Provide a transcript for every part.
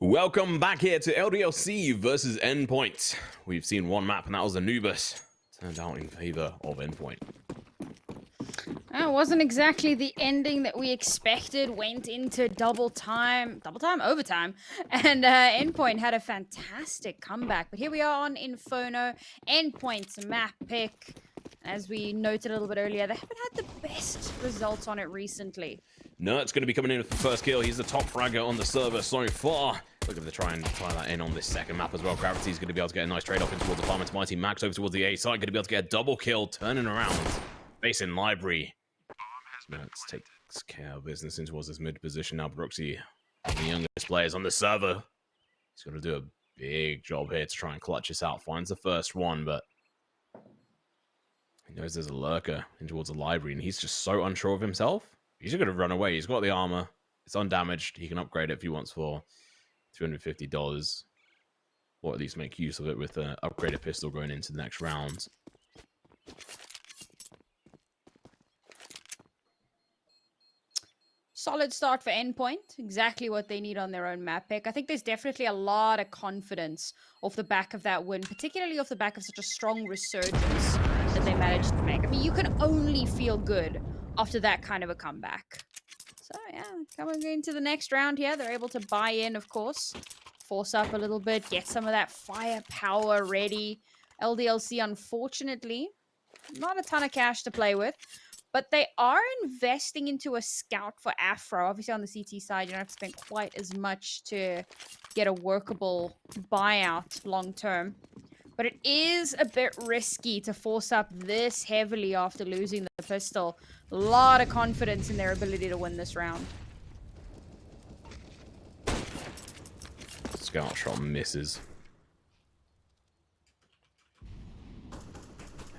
Welcome back here to LDLC versus Endpoint. We've seen one map and that was Anubis. Turned out in favor of Endpoint. It wasn't exactly the ending that we expected. Went into overtime, and Endpoint had a fantastic comeback. But here we are on Inferno. Endpoint's map pick. As we noted a little bit earlier, they haven't had the best results on it recently. Nert's going to be coming in for the first kill. He's the top fragger on the server so far. Looking to try and tie that in on this second map as well. Gravity's going to be able to get a nice trade-off in towards the END.MiGHTYMAX over towards the A side. Going to be able to get a double kill, turning around. Facing Library. Nert's takes care of business in towards this mid position now. Brooksy, one of the youngest players on the server. He's going to do a big job here to try and clutch this out. Finds the first one, but he knows there's a lurker in towards the Library, and he's just so unsure of himself. He's just going to run away. He's got the armor. It's undamaged. He can upgrade it if he wants for $250. Or at least make use of it with an upgraded pistol going into the next round. Solid start for Endpoint. Exactly what they need on their own map pick. I think there's definitely a lot of confidence off the back of that win, particularly off the back of such a strong resurgence that they managed to make. I mean, you can only feel good after that kind of a comeback. So, yeah, coming into the next round here, they're able to buy in, of course. Force up a little bit, get some of that firepower ready. LDLC, unfortunately, not a ton of cash to play with. But they are investing into a scout for Afro. Obviously, on the CT side, you don't have to spend quite as much to get a workable buyout long term. But it is a bit risky to force up this heavily after losing the pistol. A lot of confidence in their ability to win this round. Scout shot misses.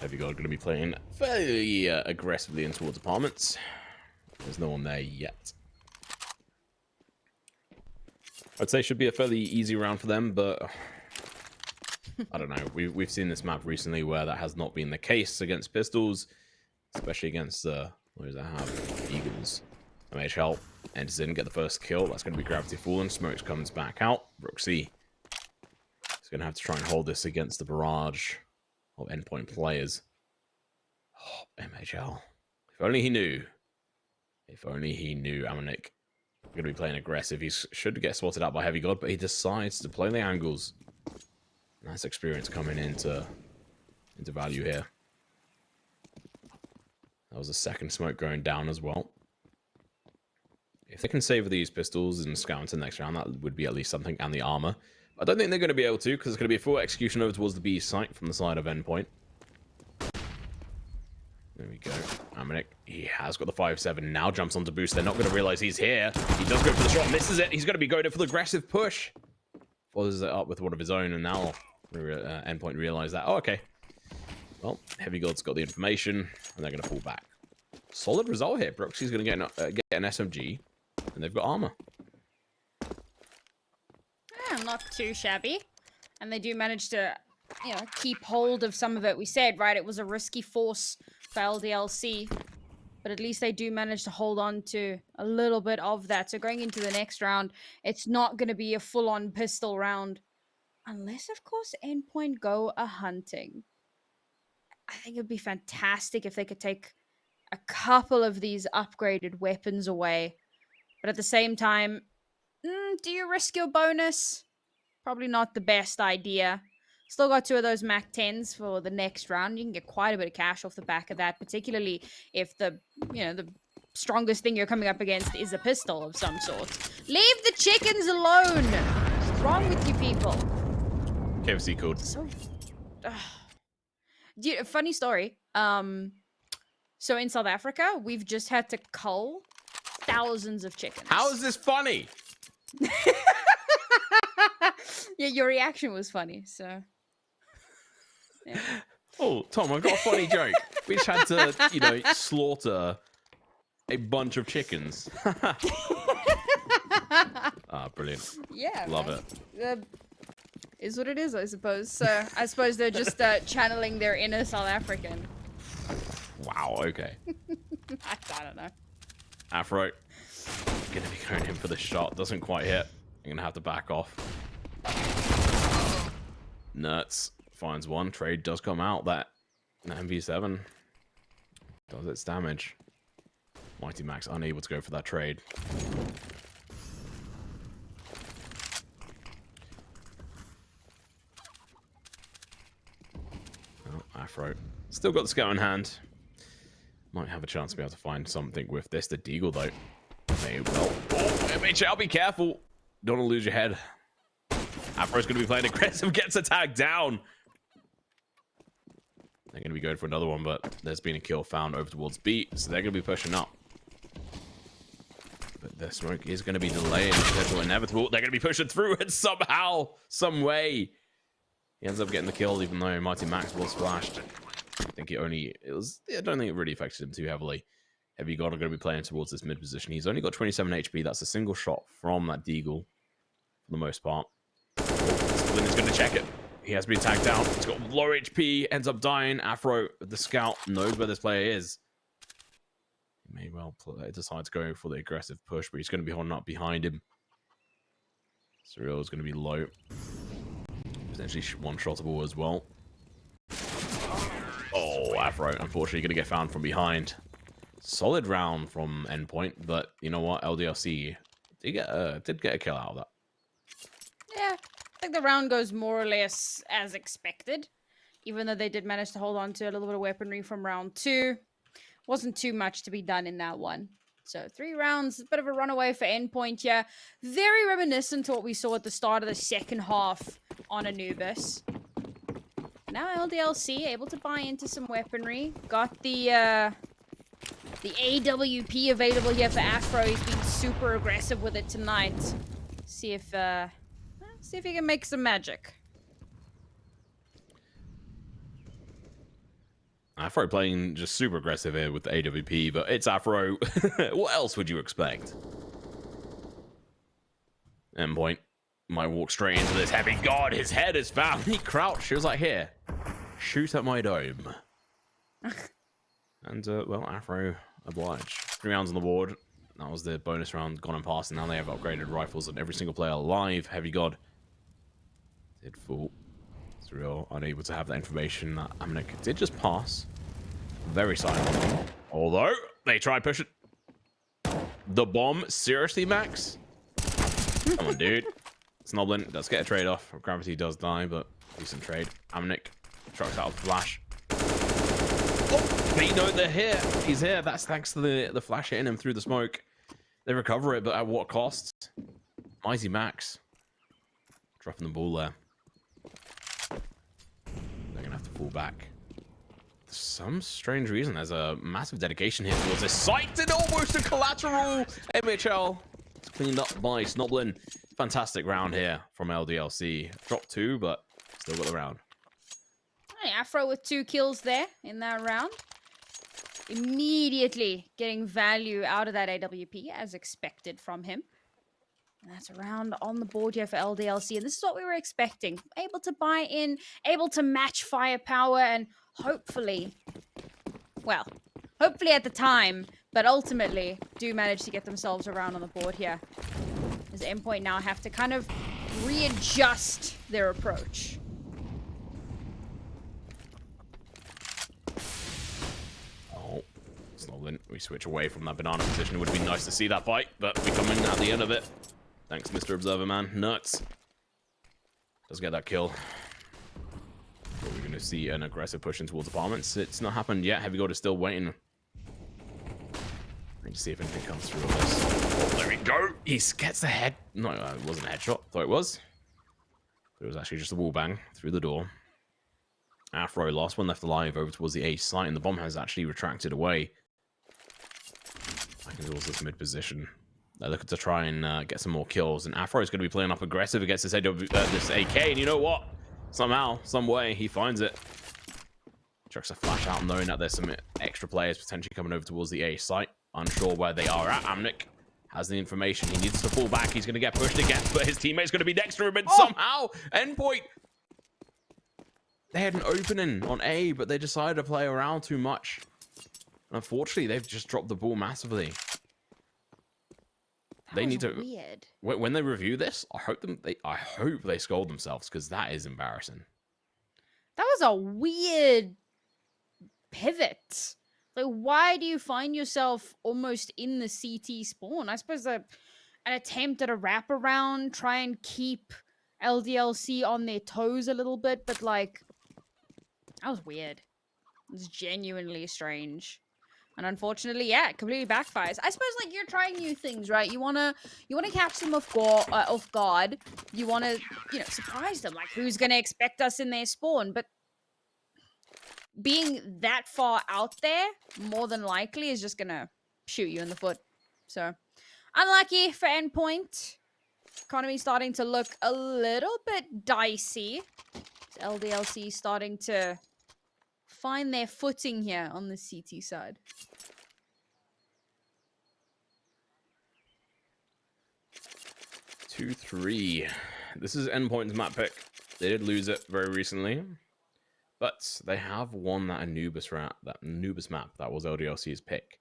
END.HeavyGoD going to be playing fairly aggressively in towards apartments. There's no one there yet. I'd say it should be a fairly easy round for them, but I don't know. We've seen this map recently where that has not been the case against pistols, especially against what does that have? Eagles. MHL enters in, get the first kill. That's going to be Gravity falling. Smokes comes back out. Brooksy is going to have to try and hold this against the barrage of Endpoint players. Oh, MHL. If only he knew. If only he knew. Amanik going to be playing aggressive. He should get spotted out by END.HeavyGoD, but he decides to play the angles. Nice experience coming into value here. That was a second smoke going down as well. If they can save these pistols and scout into the next round, that would be at least something, and the armor. I don't think they're going to be able to, because it's going to be a full execution over towards the B site from the side of Endpoint. There we go. Amanik, he has got the 5-7, now jumps onto boost. They're not going to realize he's here. He does go for the shot, misses it. He's going to be going for the aggressive push. Follows it up with one of his own, and now Endpoint realize that. Oh, okay. Well, END.HeavyGoD's got the information, and they're going to fall back. Solid result here. Brooksy's going to get an SMG, and they've got armor. Not too shabby. And they do manage to, keep hold of some of it. We said, right, it was a risky force for LDLC. But at least they do manage to hold on to a little bit of that. So going into the next round, it's not going to be a full-on pistol round. Unless, of course, Endpoint go a-hunting. I think it would be fantastic if they could take a couple of these upgraded weapons away. But at the same time, do you risk your bonus? Probably not the best idea. Still got 2 of those MAC 10s for the next round. You can get quite a bit of cash off the back of that, particularly if the strongest thing you're coming up against is a pistol of some sort. Leave the chickens alone! What's wrong with you people? KFC code. So, funny story. So in South Africa, we've just had to cull thousands of chickens. How is this funny? Yeah, your reaction was funny, so. Yeah. Oh, Tom, I've got a funny joke. We just had to, slaughter a bunch of chickens. Brilliant. Yeah. Love it. Is what it is, I suppose. So I suppose they're just channeling their inner South African. Wow, okay. I don't know. Afro. Gonna be going in for the shot. Doesn't quite hit. You're gonna have to back off. Nuts finds one. Trade does come out. That MV7 does its damage. MightyMax unable to go for that trade. Oh, Afro. Still got the scout in hand. Might have a chance to be able to find something with this. The Deagle, though. May well. Oh, MHL, be careful. Don't want to lose your head. Afro's going to be playing aggressive, gets attacked down. They're going to be going for another one, but there's been a kill found over towards B, so they're going to be pushing up. But the smoke is going to be delaying. Potential inevitable. They're going to be pushing through it somehow, some way. He ends up getting the kill, even though MightyMax was flashed. I think I don't think it really affected him too heavily. END.HeavyGoD are going to be playing towards this mid position. He's only got 27 HP. That's a single shot from that Deagle, for the most part. Then he's going to check it. He has been tagged down. He's got low HP, ends up dying. Afro, the scout, knows where this player is. He may well decide to go for the aggressive push, but he's going to be holding up behind him. Surreal is going to be low. Potentially one-shottable as well. Oh, Afro, unfortunately, going to get found from behind. Solid round from Endpoint, but you know what? LDLC did get a kill out of that. Yeah, I think the round goes more or less as expected, even though they did manage to hold on to a little bit of weaponry from round 2. Wasn't too much to be done in that one. So 3 rounds, a bit of a runaway for Endpoint here. Very reminiscent to what we saw at the start of the second half on Anubis. Now LDLC able to buy into some weaponry. Got the AWP available here for Afro. He's been super aggressive with it tonight. See if he can make some magic. Afro playing just super aggressive here with the AWP, but it's Afro. What else would you expect? Endpoint might walk straight into this. END.HeavyGoD, his head is found. He crouched. He was like, here, shoot at my dome. And, well, Afro obliged. 3 rounds on the board. That was the bonus round gone and past, and now they have upgraded rifles on every single player alive. END.HeavyGoD did fall. It's real unable to have that information. That Amnik did just pass. Very silent. Although, they try push it. The bomb? Seriously, Max? Come on, dude. Snoblin does get a trade off. Gravity does die, but decent trade. Amnik trucks out a flash. Oh, but you know, they're here. He's here. That's thanks to the flash hitting him through the smoke. They recover it, but at what cost? MightyMax dropping the ball there. They're gonna have to fall back. For some strange reason, there's a massive dedication here towards this site, and almost a collateral. MHL cleaned up by Snoblin. Fantastic round here from LDLC. Dropped 2, but still got the round. Hey, Afro with 2 kills there in that round. Immediately getting value out of that AWP as expected from him. And that's a round on the board here for LDLC. And this is what we were expecting. Able to buy in, able to match firepower, and hopefully, well, hopefully at the time, but ultimately do manage to get themselves around on the board here. As Endpoint now have to kind of readjust their approach. Oh, Snoblin, we switch away from that banana position. It would be nice to see that fight, but we come in at the end of it. Thanks, Mr. Observer Man. Nuts. Does get that kill. But we're going to see an aggressive push in towards apartments. It's not happened yet. END.HeavyGoD is still waiting. Need to see if anything comes through on this. Oh, there we go. He gets the head. No, it wasn't a headshot. Thought it was. But it was actually just a wall bang through the door. Afro, last one left alive over towards the A site, and the bomb has actually retracted away. Back towards this mid position. They're looking to try and get some more kills, and Afro is going to be playing up aggressive against this AK, and you know what? Somehow, some way, he finds it. Chucks a flash out, knowing that there's some extra players potentially coming over towards the A site. Unsure where they are at. Amnik has the information. He needs to fall back. He's going to get pushed again, but his teammate's going to be next to him, and somehow, Endpoint. They had an opening on A, but they decided to play around too much. And unfortunately, they've just dropped the ball massively. they need to weird. when they review this. I hope they scold themselves because that is embarrassing. That was a weird pivot. Like, why do you find yourself almost in the CT spawn? I suppose an attempt at a wraparound, try and keep LDLC on their toes a little bit, but like, that was weird. It's genuinely strange. And unfortunately, yeah, it completely backfires. I suppose like you're trying new things, right? You wanna catch them off guard. You wanna, surprise them. Like, who's gonna expect us in their spawn? But being that far out there, more than likely, is just gonna shoot you in the foot. So unlucky for Endpoint. Economy starting to look a little bit dicey. LDLC starting to find their footing here on the CT side. 2-3. This is Endpoint's map pick. They did lose it very recently, but they have won that Anubis map that was LDLC's pick.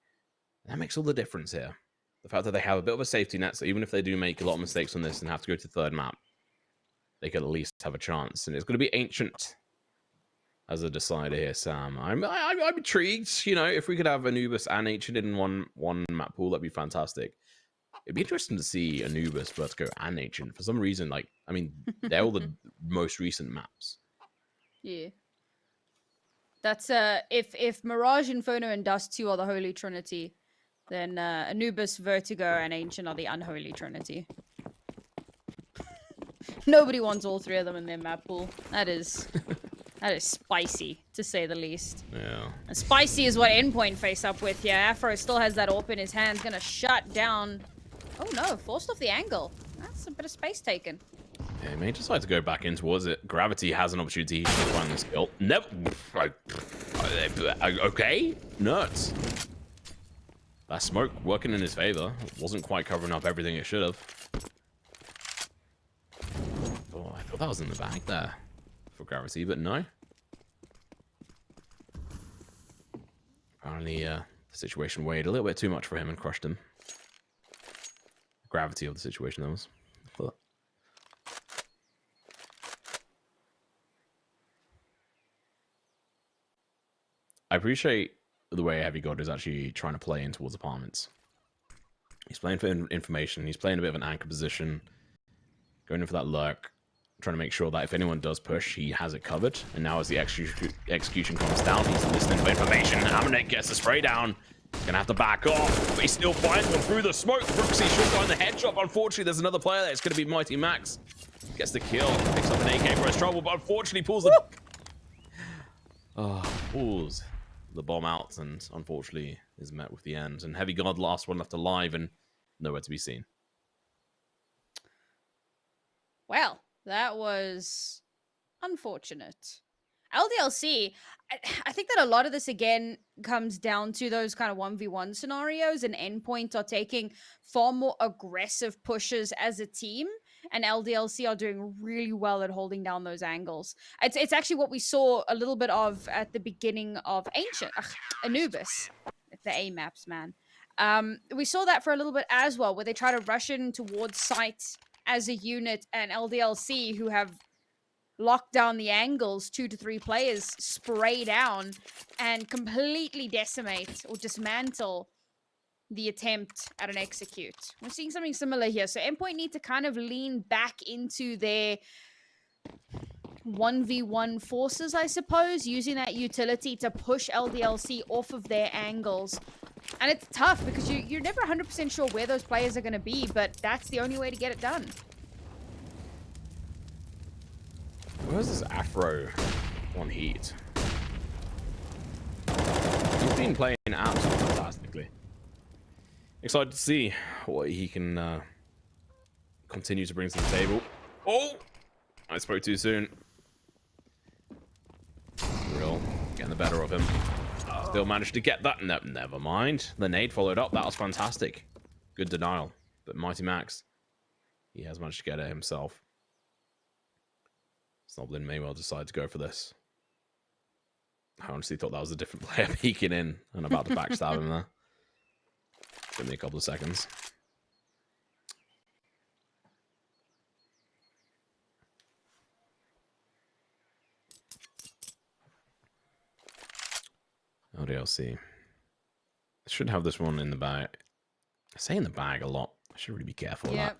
And that makes all the difference here. The fact that they have a bit of a safety net, so even if they do make a lot of mistakes on this and have to go to third map, they could at least have a chance. And it's going to be Ancient as a decider here, Sam. I'm intrigued. You know, if we could have Anubis and Ancient in one map pool, that'd be fantastic. It'd be interesting to see Anubis Vertigo and Ancient. For some reason, like, I mean, they're all the most recent maps. Yeah. That's if Mirage, Inferno, and Dust 2 are the Holy Trinity, then Anubis, Vertigo, and Ancient are the Unholy Trinity. Nobody wants all three of them in their map pool. That is spicy, to say the least. Yeah. And spicy is what Endpoint face up with here. Afro still has that AWP in his hand. Gonna shut down. Oh no, forced off the angle. That's a bit of space taken. Yeah, he may decide to go back in towards it. Gravity has an opportunity to find this kill. Never. Okay. Nuts. That smoke working in his favor. Wasn't quite covering up everything it should have. Oh, I thought that was in the bag there for Gravity, but no. Apparently, the situation weighed a little bit too much for him and crushed him. Gravity of the situation, that was. But I appreciate the way END.HeavyGoD is actually trying to play in towards apartments. He's playing for information. He's playing a bit of an anchor position, going in for that lurk, trying to make sure that if anyone does push, he has it covered. And now as the execution comes down, he's listening for information. Ammonite gets the spray down. Gonna have to back off, but he still finds one through the smoke. Brooksy should find the headshot. Unfortunately, there's another player there. It's gonna be MiGHTYMAX. Gets the kill, picks up an AK for his trouble, but unfortunately pulls the pulls the bomb out, and unfortunately is met with the end. And END.HeavyGoD, last one left alive and nowhere to be seen. Well, that was unfortunate. LDLC, I think that a lot of this, again, comes down to those kind of 1v1 scenarios, and Endpoint are taking far more aggressive pushes as a team, and LDLC are doing really well at holding down those angles. It's actually what we saw a little bit of at the beginning of Anubis. The A maps, man. We saw that for a little bit as well, where they try to rush in towards site as a unit, and LDLC, who have lock down the angles, 2 to 3 players spray down and completely decimate or dismantle the attempt at an execute. We're seeing something similar here. So Endpoint need to kind of lean back into their 1v1 forces, I suppose, using that utility to push LDLC off of their angles. And it's tough because you're never 100% sure where those players are going to be, but that's the only way to get it done. Where's this Afro on Heat? He's been playing absolutely fantastically. Excited to see what he can continue to bring to the table. Oh! I spoke too soon. Real getting the better of him. Still managed to get that. No, never mind. The nade followed up. That was fantastic. Good denial. But MiGHTYMAX, he has managed to get it himself. Snoblin may well decide to go for this. I honestly thought that was a different player peeking in and about to backstab him there. Give me a couple of seconds. LDLC. I should have this one in the bag. I say in the bag a lot. I should really be careful of that.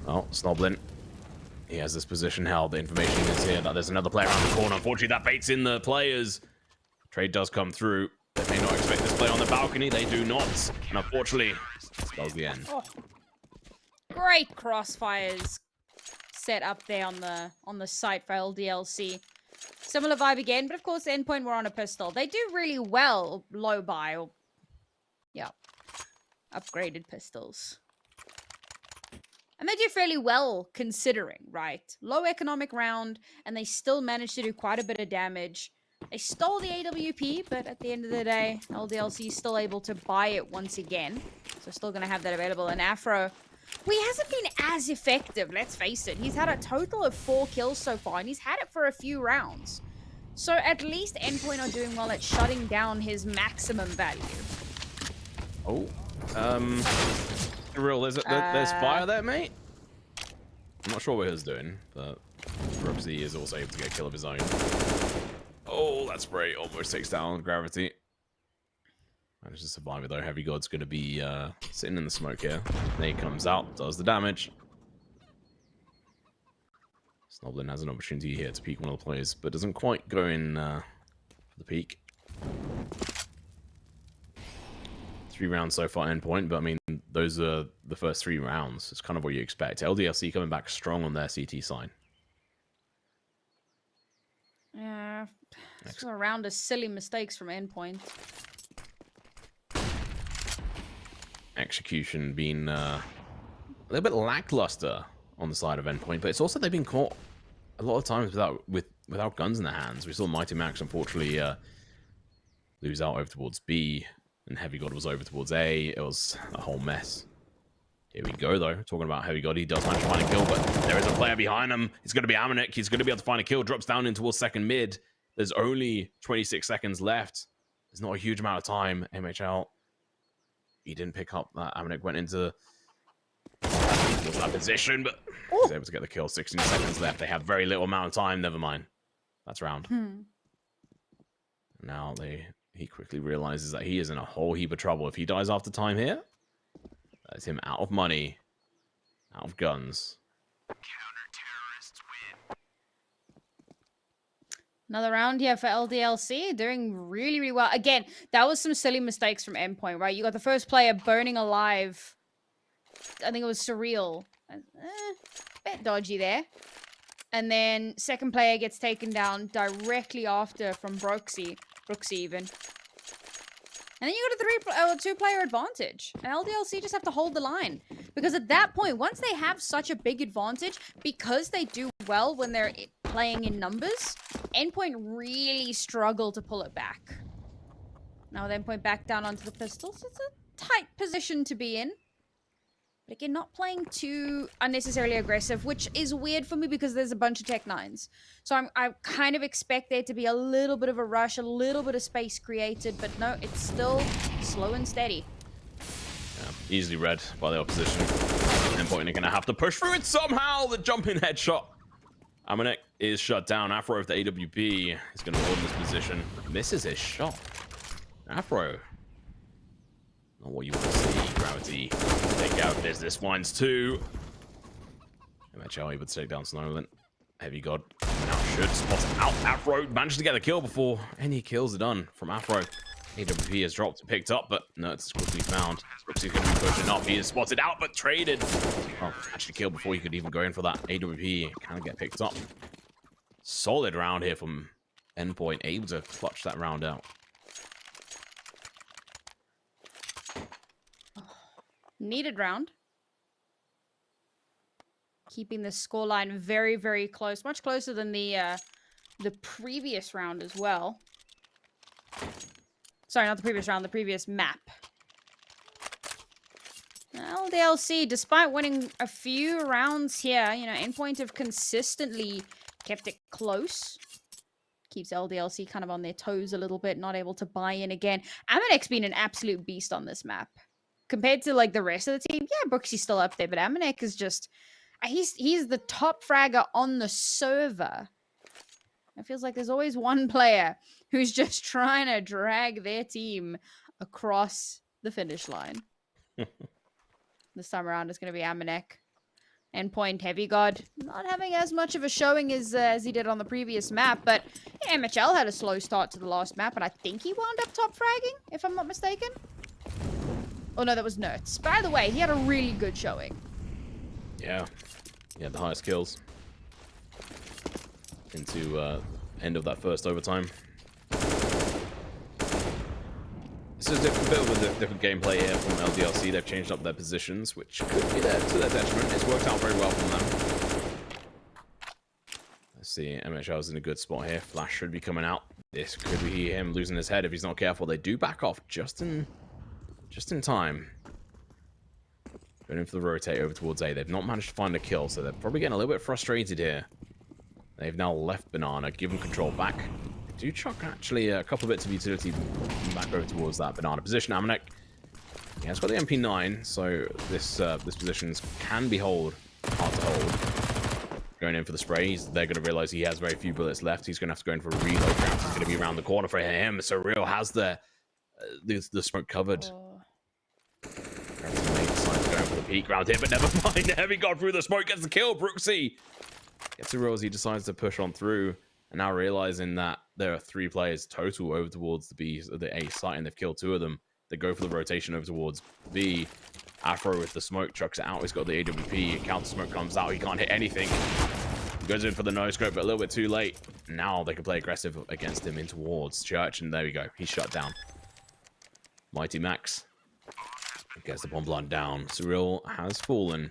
Well, Snoblin. He has this position held. The information is here that there's another player around the corner. Unfortunately, that baits in the players. Trade does come through. They may not expect this play on the balcony. They do not. And unfortunately, spells the end. Oh. Great crossfires set up there on the site for LDLC. Similar vibe again, but of course, Endpoint were on a pistol. They do really well low buy or yeah, upgraded pistols. And they do fairly well considering, right? Low economic round, and they still managed to do quite a bit of damage. They stole the AWP, but at the end of the day, LDLC is still able to buy it once again. So still going to have that available. And Afro, well, he hasn't been as effective, let's face it. He's had a total of 4 kills so far, and he's had it for a few rounds. So at least Endpoint are doing well at shutting down his maximum value. Oh, real, there's fire there, mate. I'm not sure what he's doing, but Brooksy is also able to get a kill of his own. Oh, that spray almost takes down Gravity. Managed to survive it though. HeavyGoD's going to be sitting in the smoke here. There he comes out, does the damage. Snoblin has an opportunity here to peek one of the players, but doesn't quite go in for the peek. 3 rounds so far, Endpoint, but I mean, those are the first 3 rounds. It's kind of what you expect. LDLC coming back strong on their CT side. Yeah, it's a round of silly mistakes from Endpoint. Execution being a little bit lackluster on the side of Endpoint, but it's also they've been caught a lot of times without guns in their hands. We saw MiGHTYMAX unfortunately lose out over towards B, and HeavyGoD was over towards A. It was a whole mess. Here we go, though. Talking about HeavyGoD, he does manage to find a kill, but there is a player behind him. It's going to be Amanek. He's going to be able to find a kill. Drops down in towards second mid. There's only 26 seconds left. There's not a huge amount of time. MHL, he didn't pick up that. Amanek went into that position, but he's able to get the kill. 16 seconds left. They have very little amount of time. Never mind. That's round. Now he quickly realizes that he is in a whole heap of trouble. If he dies after time here, that's him out of money, out of guns. Counter-terrorists win. Another round here for LDLC, doing really, really well. Again, that was some silly mistakes from Endpoint, right? You got the first player burning alive. I think it was Surreal. Bit dodgy there. And then second player gets taken down directly after from Brooksy even. And then you got a 2-player advantage. And LDLC just have to hold the line. Because at that point, once they have such a big advantage, because they do well when they're playing in numbers, Endpoint really struggle to pull it back. Now with Endpoint back down onto the pistols, it's a tight position to be in. But again, not playing too unnecessarily aggressive, which is weird for me because there's a bunch of Tech 9s. So I kind of expect there to be a little bit of a rush, a little bit of space created, but no, it's still slow and steady. Yeah, easily read by the opposition. Endpoint are going to have to push through it somehow. The jumping headshot. Amanek is shut down. Afro with the AWP is going to hold this position. Misses his shot. Afro. Not what you want to see. Gravity take out business ones too. MHL able to take down Snowland. HeavyGoD now should spot him out. Afro managed to get the kill before any kills are done from Afro. AWP has dropped and picked up, but no, it's quickly found. Brooksy's going to be pushing up. He is spotted out, but traded. Oh, actually killed before he could even go in for that. AWP can get picked up. Solid round here from Endpoint, able to clutch that round out. Needed round. Keeping the scoreline very, very close. Much closer than the previous round as well. Sorry, not the previous round, the previous map. LDLC, despite winning a few rounds here, you know, Endpoint have consistently kept it close. Keeps LDLC kind of on their toes a little bit, not able to buy in again. Amanek's been an absolute beast on this map. Compared to, like, the rest of the team, yeah, Brooksy's still up there, but Amanek is just... He's the top fragger on the server. It feels like there's always one player who's just trying to drag their team across the finish line. This time around, it's going to be Amanek. Endpoint HeavyGoD not having as much of a showing as he did on the previous map, but yeah, MHL had a slow start to the last map, and I think he wound up top fragging, if I'm not mistaken. Oh no, that was Nerds. By the way, he had a really good showing. Yeah, he had the highest kills into end of that first overtime. This is a bit of a different gameplay here from LDLC. They've changed up their positions, which could be to their detriment. It's worked out very well from them. Let's see, MHL's in a good spot here. Flash should be coming out. This could be him losing his head if he's not careful. They do back off just in time. Going in for the rotate over towards A. They've not managed to find a kill, so they're probably getting a little bit frustrated here. They've now left Banana, given control back. Do chuck actually a couple of bits of utility back over towards that Banana position. Amanek, yeah, it's got the MP9, so this position can be hard to hold. Going in for the spray, they're going to realize he has very few bullets left. He's going to have to go in for a reload. He's going to be around the corner for him. Surreal has the smoke covered. Decides to go for the peek round here, but never mind. HeavyGoD through the smoke, gets the kill. Brooksy gets a Rose. He decides to push on through. And now realizing that there are 3 players total over towards the A site, and they've killed 2 of them, they go for the rotation over towards B. Afro with the smoke chucks it out. He's got the AWP. Counter smoke comes out. He can't hit anything. He goes in for the no scope, but a little bit too late. Now they can play aggressive against him in towards Church, and there we go. He's shut down. MiGHTYMAX gets the bomb blunt down. Surreal has fallen,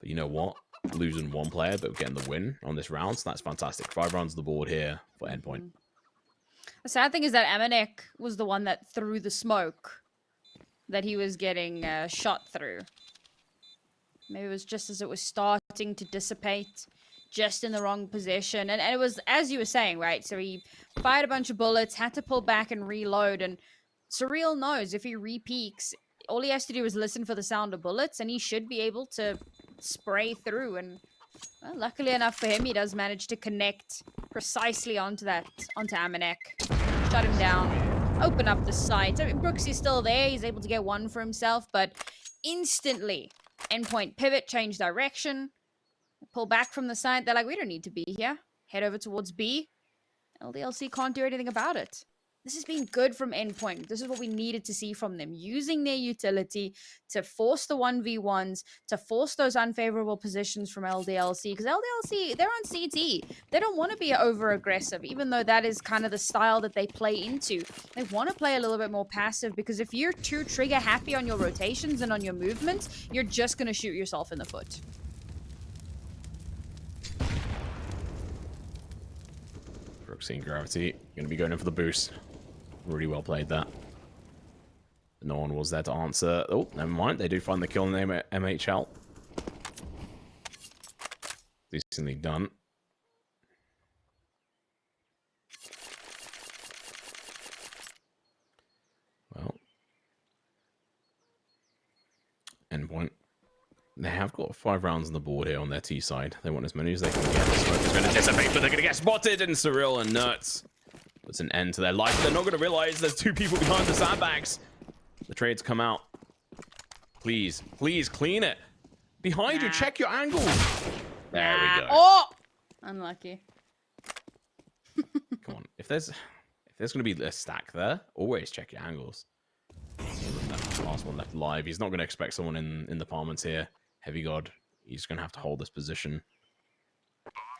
but you know what? Losing 1 player, but getting the win on this round, so that's fantastic. 5 rounds on the board here for Endpoint. The sad thing is that Amanek was the one that threw the smoke that he was getting shot through. Maybe it was just as it was starting to dissipate, just in the wrong position. And it was, as you were saying, right? So he fired a bunch of bullets, had to pull back and reload, and Surreal knows if he re-peeks, all he has to do is listen for the sound of bullets, and he should be able to spray through. And well, luckily enough for him, he does manage to connect precisely onto Amanek. Shut him down. Open up the site. I mean, Brooks is still there. He's able to get 1 for himself, but instantly, Endpoint pivot, change direction, pull back from the site. They're like, we don't need to be here. Head over towards B. LDLC can't do anything about it. This has been good from Endpoint. This is what we needed to see from them. Using their utility to force the 1v1s, to force those unfavorable positions from LDLC. Because LDLC, they're on CT. They don't want to be over-aggressive, even though that is kind of the style that they play into. They want to play a little bit more passive, because if you're too trigger-happy on your rotations and on your movements, you're just going to shoot yourself in the foot. Brooksy and Gravity going to be going in for the boost. Really well played that. No one was there to answer. Oh, never mind. They do find the kill in the MHL. Decently done. Well, Endpoint. They have got 5 rounds on the board here on their T side. They want as many as they can get. The smoke is going to dissipate, but they're going to get spotted, and Surreal and Nerds puts an end to their life. They're not going to realize there's 2 people behind the sandbags. The trades come out. Please, please clean it. Behind you, check your angles. There we go. Oh, unlucky. Come on, if there's going to be a stack there, always check your angles. That last one left alive. He's not going to expect someone in the apartments here. HeavyGoD, he's going to have to hold this position.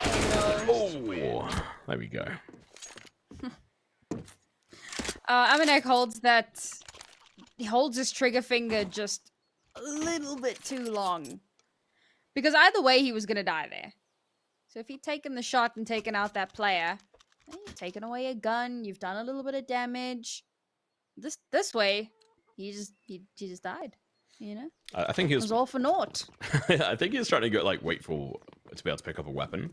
Oh, there we go. Amanek holds that. He holds his trigger finger just a little bit too long, because either way he was gonna die there. So if he'd taken the shot and taken out that player, then you've taken away a gun. You've done a little bit of damage. This way, he just died. You know. I think he was. It was all for naught. I think he was trying to go wait to be able to pick up a weapon.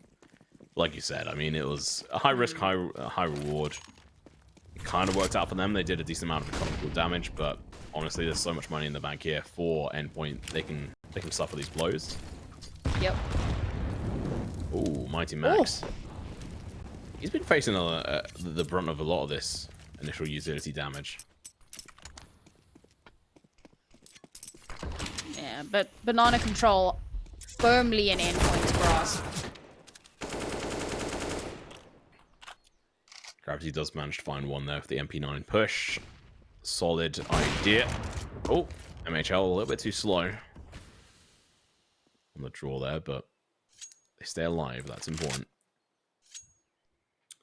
Like you said, I mean, it was a high risk, high reward. It kind of worked out for them. They did a decent amount of economical damage, but honestly, there's so much money in the bank here for Endpoint. They can suffer these blows. Yep. Oh, MiGHTYMAX. He's been facing the brunt of a lot of this initial utility damage. Yeah, but Banana Control firmly in Endpoint's grasp. Gravity does manage to find one there for the MP9 push. Solid idea. Oh, MHL a little bit too slow on the draw there, but they stay alive. That's important.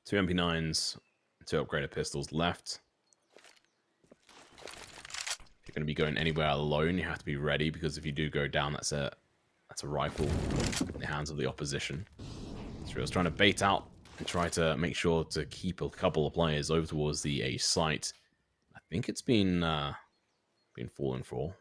2 MP9s, 2 upgraded pistols left. If you're going to be going anywhere alone, you have to be ready, because if you do go down, that's a rifle in the hands of the opposition. So I was trying to bait out and try to make sure to keep a couple of players over towards the A site. I think it's been fallen for.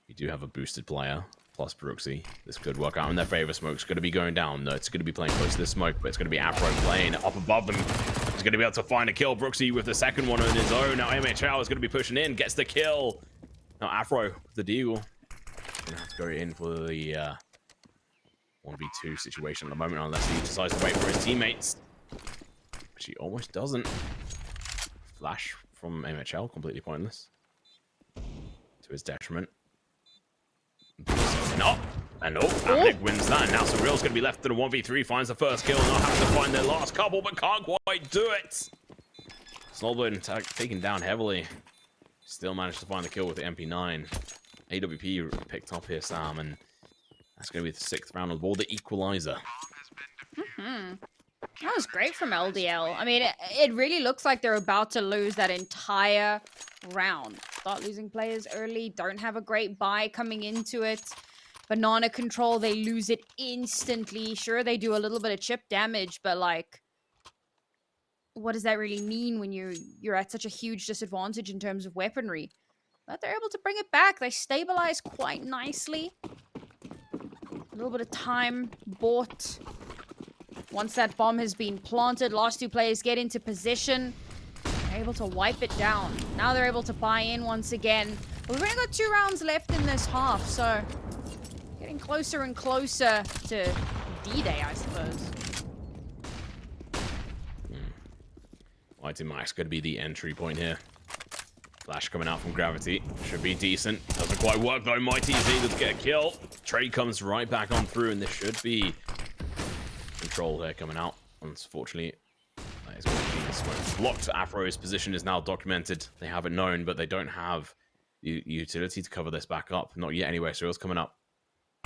We do have a boosted player plus Brooksy. This could work out in their favor. Smoke's going to be going down. No, it's going to be playing close to this smoke, but it's going to be Afro playing up above them. He's going to be able to find a kill. Brooksy with the second one on his own. Now MHL is going to be pushing in, gets the kill. Now Afro with the deagle. Going to have to go in for the 1v2 situation at the moment, unless he decides to wait for his teammates, which he almost doesn't. Flash from MHL, completely pointless to his detriment. And Amnek wins that. And now Surreal's going to be left to the 1v3, finds the first kill, not having to find their last couple, but can't quite do it. Snowblade taken down heavily. Still managed to find the kill with the MP9. AWP picked up here, Sam, and that's going to be the 6th round of the ball, the equalizer. That was great from LDL. I mean, it really looks like they're about to lose that entire round. Start losing players early, don't have a great buy coming into it. Banana Control, they lose it instantly. Sure, they do a little bit of chip damage, but like, what does that really mean when you're at such a huge disadvantage in terms of weaponry? But they're able to bring it back. They stabilize quite nicely. A little bit of time bought. Once that bomb has been planted, last 2 players get into position. They're able to wipe it down. Now they're able to buy in once again. But we've only got 2 rounds left in this half, so getting closer and closer to D-Day, I suppose. MiGHTYMAX could be the entry point here. Flash coming out from Gravity. Should be decent. Doesn't quite work though. Mighty is able to get a kill. Trade comes right back on through, and this should be Control here coming out. Unfortunately, that is going to be the smoke blocked. Afro's position is now documented. They have it known, but they don't have the utility to cover this back up. Not yet anyway. So it's coming up.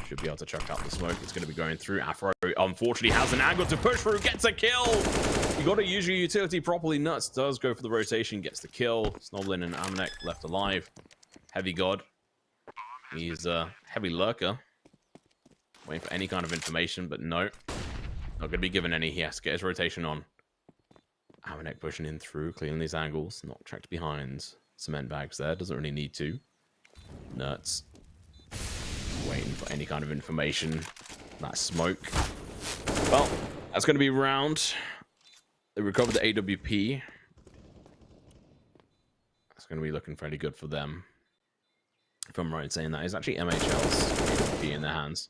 Should be able to chuck out the smoke. It's going to be going through. Afro, unfortunately, has an angle to push through. Gets a kill. You got to use your utility properly. Nuts does go for the rotation. Gets the kill. Snoblin and Amnek left alive. END.HeavyGoD. He's a heavy lurker. Waiting for any kind of information, but no. Not going to be given any. He has to get his rotation on. Amnek pushing in through, clearing these angles. Not tracked behind. Cement bags there. Doesn't really need to. Nuts. Waiting for any kind of information. That smoke. Well, that's going to be round. They recovered the AWP. That's going to be looking fairly good for them. If I'm right in saying that, it's actually MHL's AWP in their hands.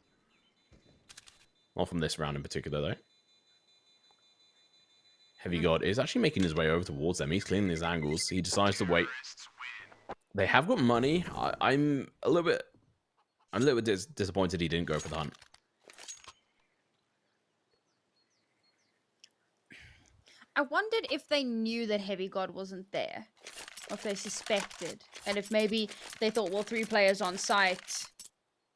Not from this round in particular, though. END.HeavyGoD is actually making his way over towards them. He's cleaning his angles. He decides to wait. They have got money. I'm a little bit disappointed he didn't go for the hunt. I wondered if they knew that END.HeavyGoD wasn't there. Or if they suspected. And if maybe they thought, well, 3 players on site.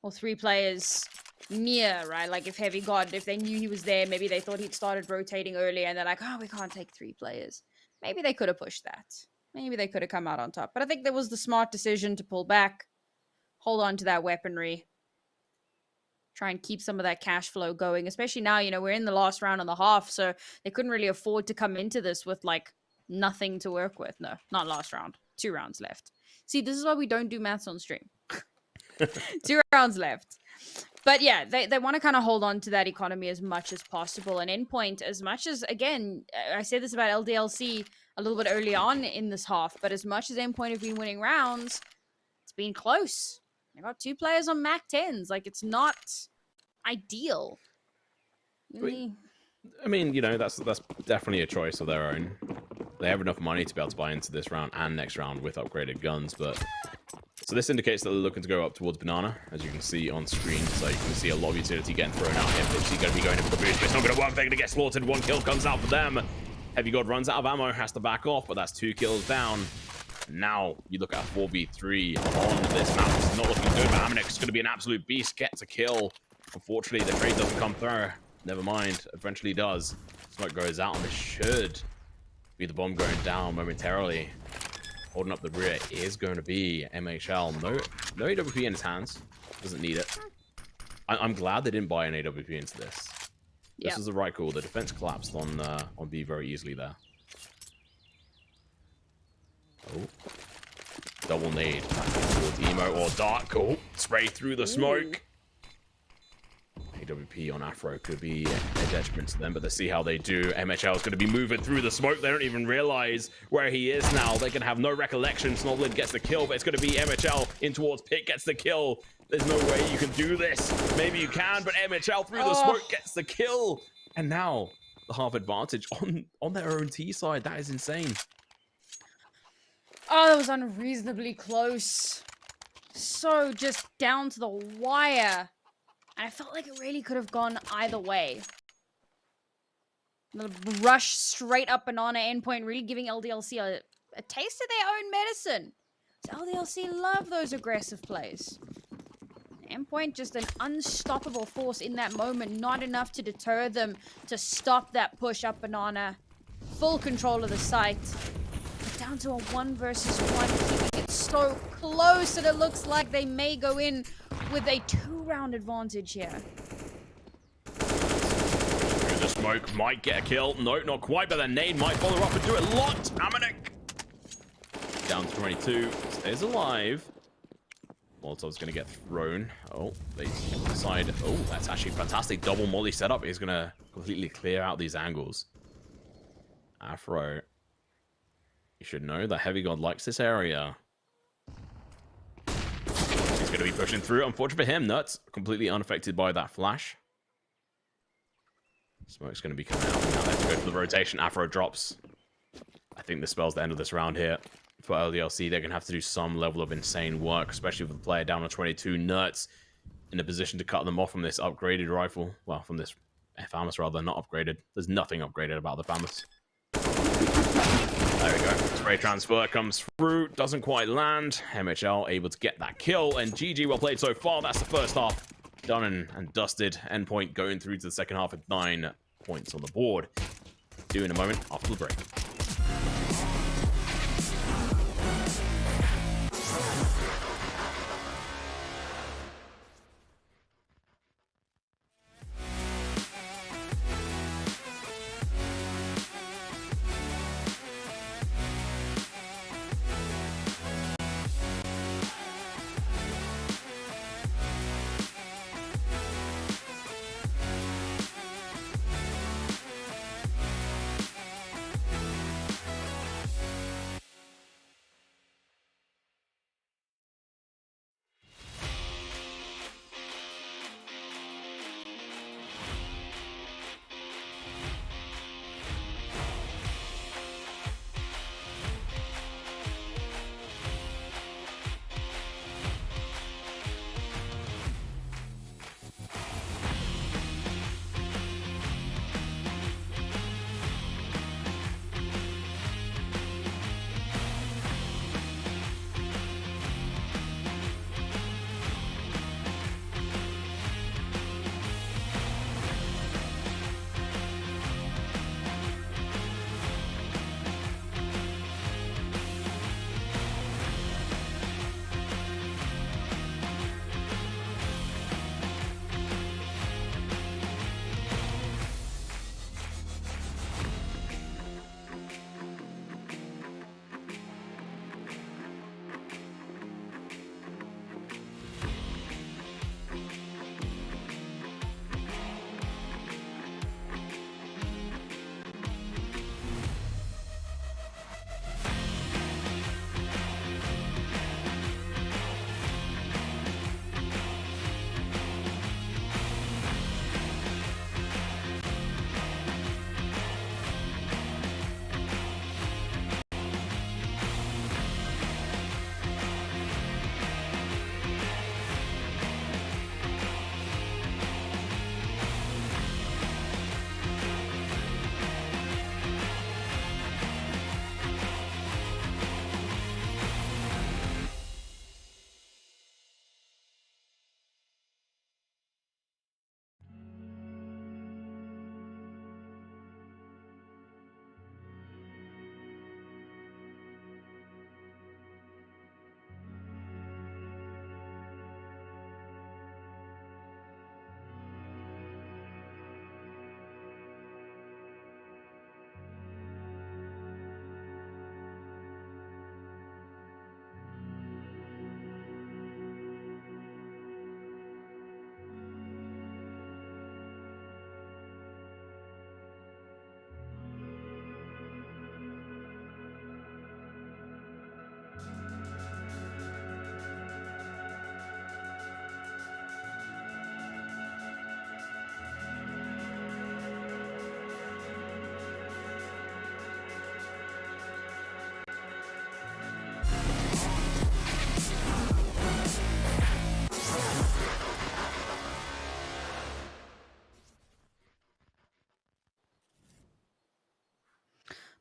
Or 3 players near, right? Like if END.HeavyGoD, if they knew he was there, maybe they thought he'd started rotating earlier and they're like, oh, we can't take 3 players. Maybe they could have pushed that. Maybe they could have come out on top. But I think that was the smart decision to pull back. Hold on to that weaponry. Try and keep some of that cash flow going. Especially now, you know, we're in the last round and a half, so they couldn't really afford to come into this with, like, nothing to work with. No, not last round. 2 rounds left. See, this is why we don't do maths on stream. 2 rounds left. But yeah, they want to kind of hold on to that economy as much as possible. And Endpoint, as much as, again, I said this about LDLC a little bit early on in this half, but as much as Endpoint have been winning rounds, it's been close. I got 2 players on MAC 10s. Like, it's not ideal. You I mean, you know, that's definitely a choice of their own. They have enough money to be able to buy into this round and next round with upgraded guns, but... So this indicates that they're looking to go up towards Banana, as you can see on screen. So you can see a lot of utility getting thrown out here. Literally going to be going in for the boost, but it's not going to work. They're going to get slaughtered. 1 kill comes out for them. HeavyGoD runs out of ammo, has to back off, but that's 2 kills down. Now you look at a 4v3 on this map. It's not looking good, but END.MiGHTYMAX going to be an absolute beast. Gets a kill. Unfortunately, the trade doesn't come through. Never mind. Eventually does. Smoke goes out, and this should be the bomb going down momentarily. Holding up the rear is going to be MHL. No AWP in his hands. Doesn't need it. I'm glad they didn't buy an AWP into this. This is the right call. The defense collapsed on B very easily there. Oh. Double nade. Towards Emo or Dark. Oh, spray through the smoke. AWP on Afro could be a detriment to them, but let's see how they do. MHL is going to be moving through the smoke. They don't even realize where he is now. They can have no recollection. Snoblin gets the kill, but it's going to be MHL in towards Pit, gets the kill. There's no way you can do this. Maybe you can, but MHL through the smoke gets the kill. And now the half advantage on their own T side. That is insane. Oh, that was unreasonably close. So just down to the wire. And I felt like it really could have gone either way. The rush straight up Banana Endpoint, really giving LDLC a taste of their own medicine. So LDLC love those aggressive plays. Endpoint just an unstoppable force in that moment. Not enough to deter them to stop that push up Banana. Full control of the site. But down to a 1 versus 1, keeping it so close that it looks like they may go in with a 2-round advantage here. Through the smoke, might get a kill. No, not quite, but the nade might follow up and do a lot. END.MiGHTYMAX down to 22, stays alive. Molotov's going to get thrown. Oh, they decide. Oh, that's actually fantastic. Double molly setup is going to completely clear out these angles. Afro, you should know that HeavyGoD likes this area. He's going to be pushing through. Unfortunate for him, Nuts completely unaffected by that flash. Smoke's going to be coming out. Now they have to go for the rotation. Afro drops. I think this spells the end of this round here. For LDLC, they're going to have to do some level of insane work, especially with the player down on 22. Nuts in a position to cut them off from this upgraded rifle. Well, from this FAMAS rather, not upgraded. There's nothing upgraded about the FAMAS. There we go. Spray transfer comes through. Doesn't quite land. MHL able to get that kill. And GG, well played so far. That's the first half done and dusted. Endpoint going through to the second half with 9 points on the board. Do in a moment after the break.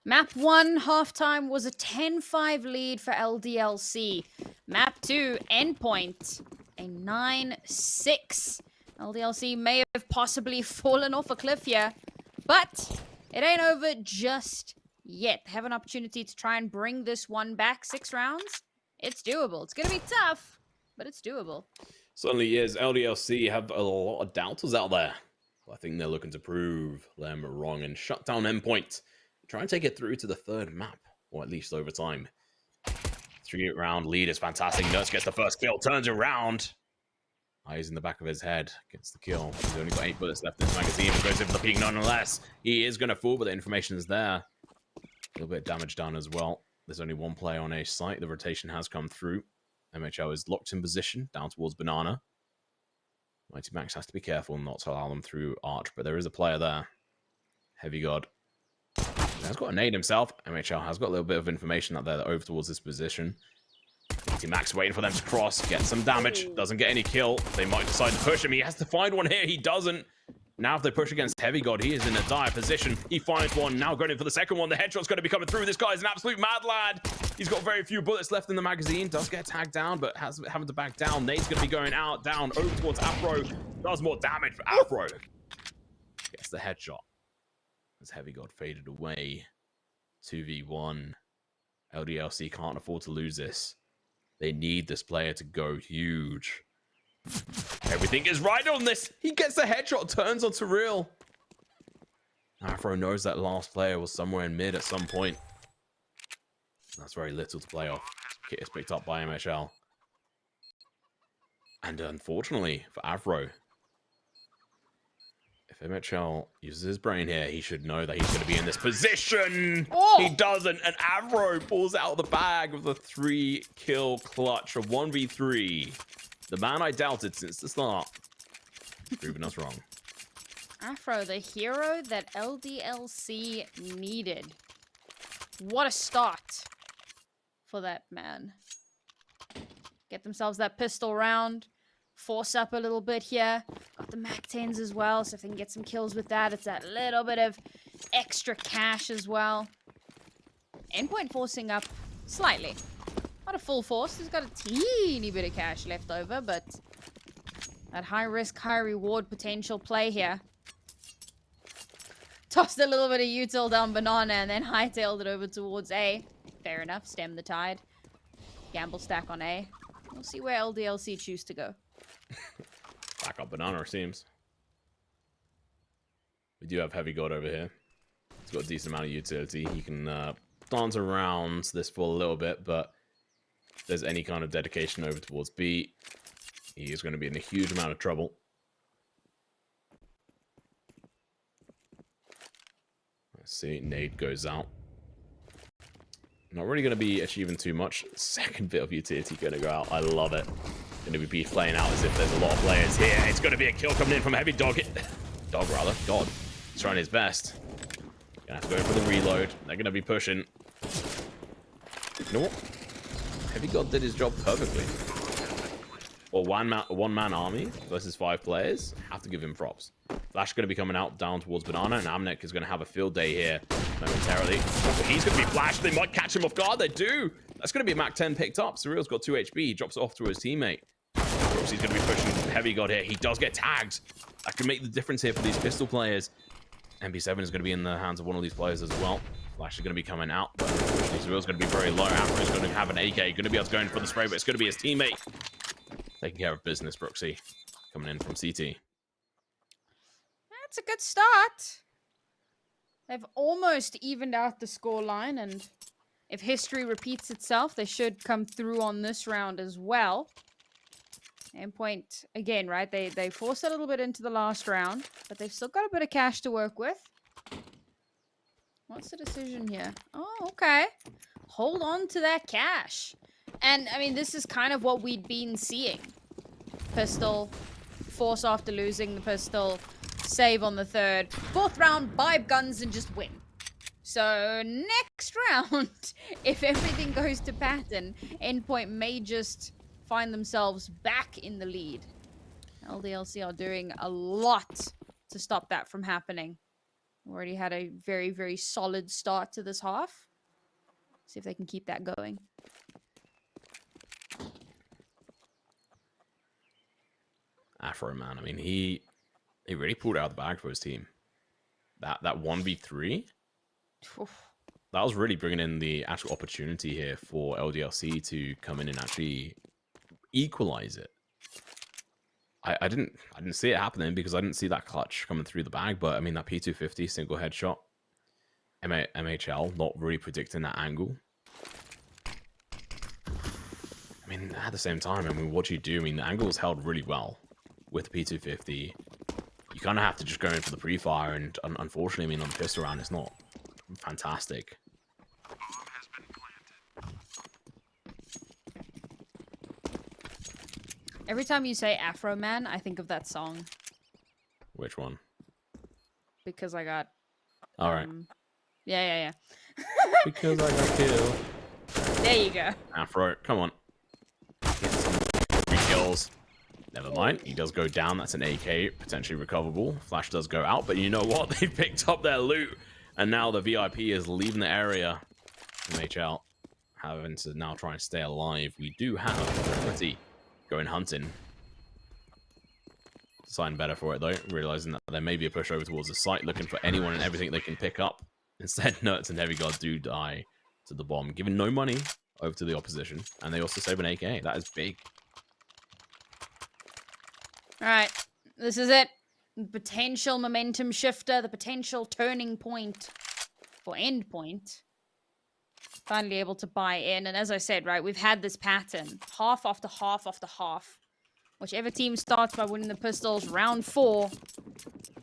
Map 1 halftime was a 10-5 lead for LDLC. Map 2 Endpoint, a 9-6. LDLC may have possibly fallen off a cliff here, but it ain't over just yet. They have an opportunity to try and bring this one back. 6 rounds. It's doable. It's going to be tough, but it's doable. Certainly is. LDLC have a lot of doubters out there. I think they're looking to prove them wrong and shut down Endpoint. Try and take it through to the third map, or at least over time. 3-round lead is fantastic. Nurse gets the first kill, turns around. Eyes in the back of his head, gets the kill. He's only got 8 bullets left in his magazine, but goes in for the peak nonetheless. He is going to fall, but the information is there. A little bit of damage done as well. There's only one player on a site. The rotation has come through. MHL is locked in position, down towards Banana. MightyMax has to be careful not to allow them through Arch, but there is a player there. HeavyGoD. He has got a nade himself. MHL has got a little bit of information out there over towards this position. MightyMax waiting for them to cross, get some damage. Doesn't get any kill. They might decide to push him. He has to find one here. He doesn't. Now if they push against HeavyGoD, he is in a dire position. He finds one. Now going in for the second one. The headshot's going to be coming through. This guy's an absolute mad lad. He's got very few bullets left in the magazine. Does get tagged down, but having to back down. Nade's going to be going out, down, over towards Afro. Does more damage for Afro. Gets the headshot. As HeavyGoD faded away. 2v1. LDLC can't afford to lose this. They need this player to go huge. Everything is right on this. He gets the headshot, turns onto real. Afro knows that last player was somewhere in mid at some point. That's very little to play off. Kit is picked up by MHL. And unfortunately for Afro, if MHL uses his brain here, he should know that he's going to be in this position. Oh! He doesn't, and Afro pulls out the bag with a 3-kill clutch of 1v3. The man I doubted since the start. Proving us wrong. Afro, the hero that LDLC needed. What a start for that man. Get themselves that pistol round. Force up a little bit here. Got the MAC-10s as well, so if they can get some kills with that, it's that little bit of extra cash as well. Endpoint forcing up slightly. Not a full force. He's got a teeny bit of cash left over, but that high risk, high reward potential play here. Tossed a little bit of util down Banana and then hightailed it over towards A. Fair enough. Stem the tide. Gamble stack on A. We'll see where LDLC choose to go. Back up Banana, it seems. We do have HeavyGoD over here. He's got a decent amount of utility. He can dance around this for a little bit, but if there's any kind of dedication over towards B, he is going to be in a huge amount of trouble. Let's see, nade goes out. Not really going to be achieving too much. Second bit of utility going to go out. I love it. Going to be playing out as if there's a lot of players here. It's going to be a kill coming in from HeavyGoD. God. He's trying his best. Gonna have to go for the reload. They're going to be pushing. You know what? HeavyGoD did his job perfectly. Well, one-man army versus 5 players. Have to give him props. Flash is going to be coming out down towards Banana, and Amnek is going to have a field day here momentarily. But he's going to be flashed. They might catch him off guard. They do. That's going to be a MAC-10 picked up. Surreal's got 2 HP. He drops it off to his teammate. He's going to be pushing HeavyGoD here. He does get tagged. That can make the difference here for these pistol players. MP7 is going to be in the hands of one of these players as well. Flash is going to be coming out, but Surreal's going to be very low. Afro is going to have an AK. Going to be able to go in for the spray, but it's going to be his teammate. Taking care of business, Brooksy. Coming in from CT. That's a good start. They've almost evened out the scoreline, and if history repeats itself, they should come through on this round as well. Endpoint, again, right? They forced a little bit into the last round, but they've still got a bit of cash to work with. What's the decision here? Oh, okay. Hold on to that cash. And, I mean, this is kind of what we'd been seeing. Pistol, force after losing the pistol, save on the third. 4th round, buy guns and just win. So, next round, if everything goes to pattern, Endpoint may just find themselves back in the lead. LDLC are doing a lot to stop that from happening. Already had a very, very solid start to this half. See if they can keep that going. Afro, man. I mean, he really pulled out the bag for his team. That 1v3, Oof. that was really bringing in the actual opportunity here for LDLC to come in and actually equalize it. I didn't see it happening because I didn't see that clutch coming through the bag. But I mean, that P250 single headshot, MHL not really predicting that angle. I mean, at the same time, I mean, what do you do? I mean, the angle was held really well with the P250. You kind of have to just go in for the pre-fire, and unfortunately, I mean, on the pistol round, it's not fantastic. Bomb has been planted. Every time you say Afro Man, I think of that song Which one? because I got. All right. Yeah. Because I got killed. There you go. Afro, come on. Get some 3 kills. Never mind. He does go down. That's an AK, potentially recoverable. Flash does go out, but you know what? They picked up their loot, and now the VIP is leaving the area. MHL having to now try and stay alive. We do have Pretty going hunting. Deciding better for it, though, realizing that there may be a push over towards the site, looking for anyone and everything they can pick up. Instead, Nerds and HeavyGoD do die to the bomb, giving no money over to the opposition, and they also save an AK. That is big. All right, this is it. Potential momentum shifter, the potential turning point for Endpoint. Finally able to buy in, and as I said, right, we've had this pattern, half after half after half. Whichever team starts by winning the pistols, round 4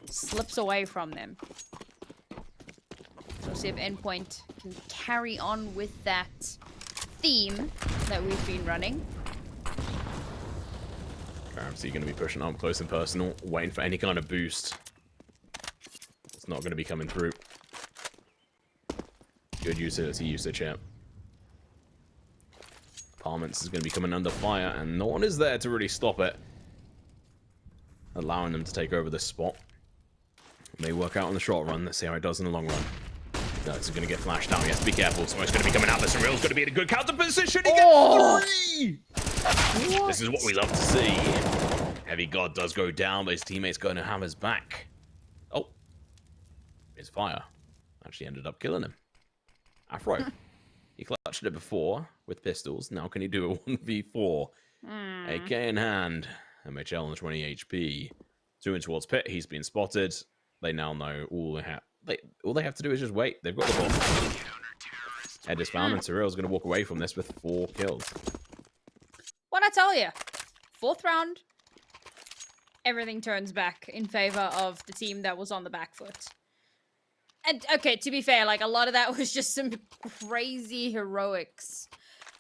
slips away from them. So we'll see if Endpoint can carry on with that theme that we've been running. So you're going to be pushing up close and personal, waiting for any kind of boost. It's not going to be coming through. Good utility usage here. Parliaments is going to be coming under fire, and no one is there to really stop it. Allowing them to take over this spot. May work out on the short run. Let's see how it does in the long run. No, it's going to get flashed down. He has to be careful. Smoke's going to be coming out. This Surreal's going to be in a good counter position. He gets 3! What? This is what we love to see. HeavyGoD does go down, but his teammate's going to have his back. Oh. His fire actually ended up killing him. Afro. He clutched it before with pistols. Now can he do a 1v4? AK in hand. MHL on 20 HP. 2 in towards pit. He's been spotted. They now know all they have to do is just wait. They've got the bomb. Head is found, and Surreal's going to walk away from this with 4 kills. What'd I tell you? 4th round, everything turns back in favor of the team that was on the back foot. And, okay, to be fair, like, a lot of that was just some crazy heroics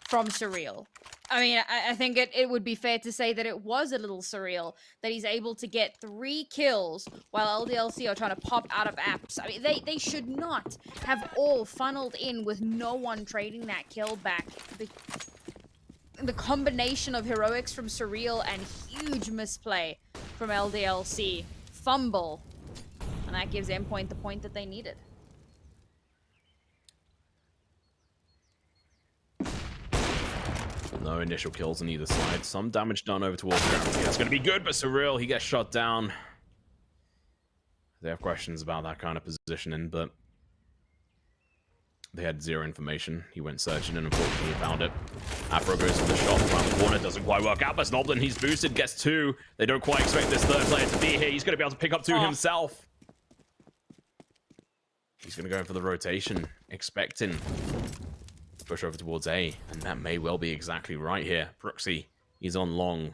from Surreal. I mean, I think it would be fair to say that it was a little surreal that he's able to get 3 kills while LDLC are trying to pop out of apps. I mean, they should not have all funneled in with no one trading that kill back. The combination of heroics from Surreal and huge misplay from LDLC. Fumble. And that gives Endpoint the point that they needed. No initial kills on either side. Some damage done over towards Gravity. That's going to be good, but Surreal, he gets shot down. They have questions about that kind of positioning, but they had 0 information. He went searching, and unfortunately he found it. Afro goes for the shot around the corner. Doesn't quite work out, but Snoblin, he's boosted, gets 2. They don't quite expect this 3rd player to be here. He's going to be able to pick up 2 himself. He's going to go in for the rotation, expecting push over towards A, and that may well be exactly right here. Brooksy, he's on long.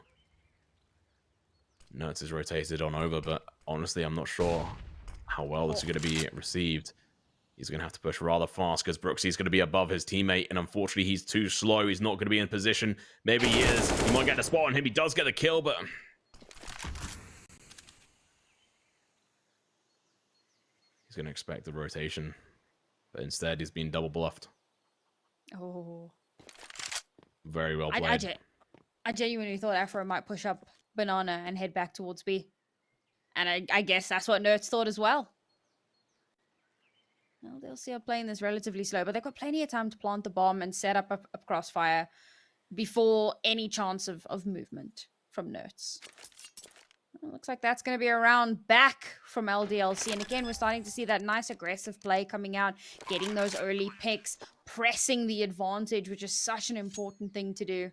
Nerds is rotated on over, but honestly, I'm not sure how well this is going to be received. He's going to have to push rather fast because Brooksy's going to be above his teammate, and unfortunately, he's too slow. He's not going to be in position. Maybe he is. He might get the spot on him. He does get the kill, but he's going to expect the rotation, but instead, he's being double bluffed. Oh. Very well played. I genuinely thought Afro might push up Banana and head back towards B. And I guess that's what Nerds thought as well. LDLC are playing this relatively slow, but they've got plenty of time to plant the bomb and set up a crossfire before any chance of movement from Nerds. Well, looks like that's going to be a round back from LDLC. And again, we're starting to see that nice aggressive play coming out, getting those early picks, pressing the advantage, which is such an important thing to do.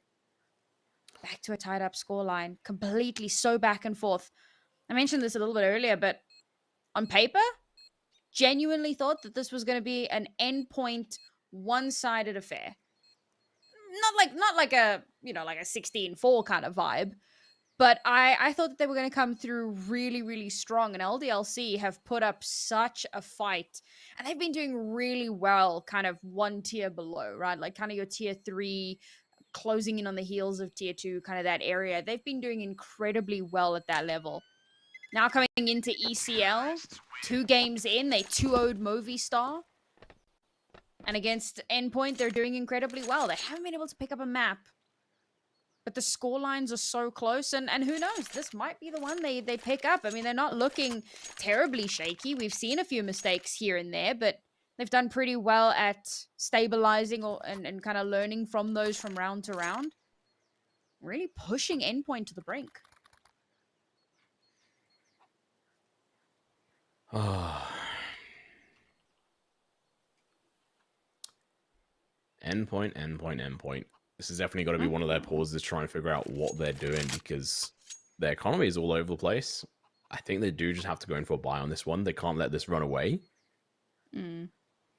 Back to a tied up scoreline, completely so back and forth. I mentioned this a little bit earlier, but on paper, genuinely thought that this was going to be an Endpoint one-sided affair. Not like a, like a 16-4 kind of vibe. But I thought that they were going to come through really, really strong. And LDLC have put up such a fight. And they've been doing really well kind of one tier below, right? Like kind of your tier 3, closing in on the heels of tier 2, kind of that area. They've been doing incredibly well at that level. Now coming into ECL, 2 games in, they 2-0'd Movistar. And against Endpoint, they're doing incredibly well. They haven't been able to pick up a map. But the score lines are so close, and who knows? This might be the one they pick up. I mean, they're not looking terribly shaky. We've seen a few mistakes here and there, but they've done pretty well at stabilizing and kind of learning from those from round to round. Really pushing Endpoint to the brink. Endpoint. This has definitely got to be one of their pauses trying to figure out what they're doing because their economy is all over the place. I think they do just have to go in for a buy on this one. They can't let this run away. And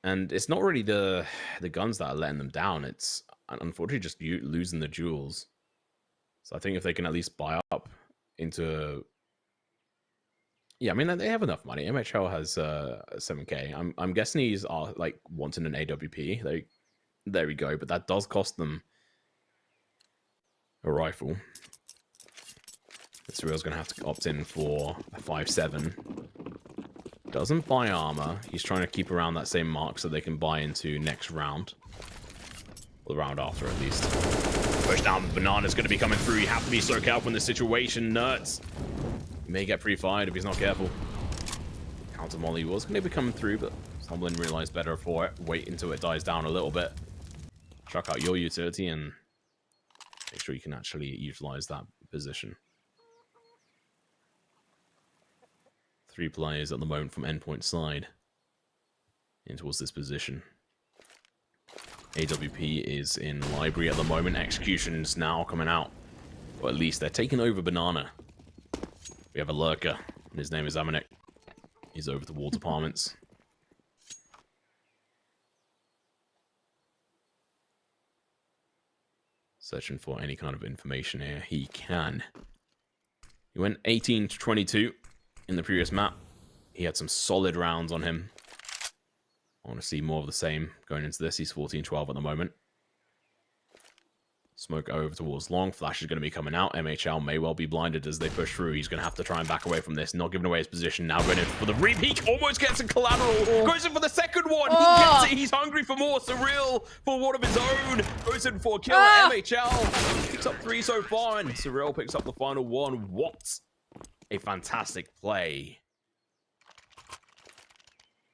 it's not really the guns that are letting them down. It's unfortunately just losing the jewels. So I think if they can at least buy up into... Yeah, I mean, they have enough money. MHL has 7k. I'm guessing he's like wanting an AWP. There we go. But that does cost them a rifle. Surreal's going to have to opt in for a 5.7. Doesn't buy armor. He's trying to keep around that same mark so they can buy into next round. Or the round after, at least. Push down. Banana's going to be coming through. You have to be so careful in this situation. Nerds. He may get pre-fired if he's not careful. Counter molly was going to be coming through, but someone realized better for it. Wait until it dies down a little bit. Chuck out your utility and make sure you can actually utilize that position. 3 players at the moment from Endpoint side in towards this position. AWP is in library at the moment. Execution's now coming out. Or at least they're taking over Banana. We have a lurker, and his name is Amanek. He's over towards apartments. Searching for any kind of information here. He can. He went 18 to 22 in the previous map. He had some solid rounds on him. I want to see more of the same going into this. He's 14-12 at the moment. Smoke over towards long. Flash is going to be coming out. MHL may well be blinded as they push through. He's going to have to try and back away from this. Not giving away his position. Now going in for the repeat. Almost gets a collateral. Goes in for the second one. He gets it. He's hungry for more. Surreal for one of his own. Goes in for a kill. MHL picks up 3 so far. And Surreal picks up the final one. What a fantastic play.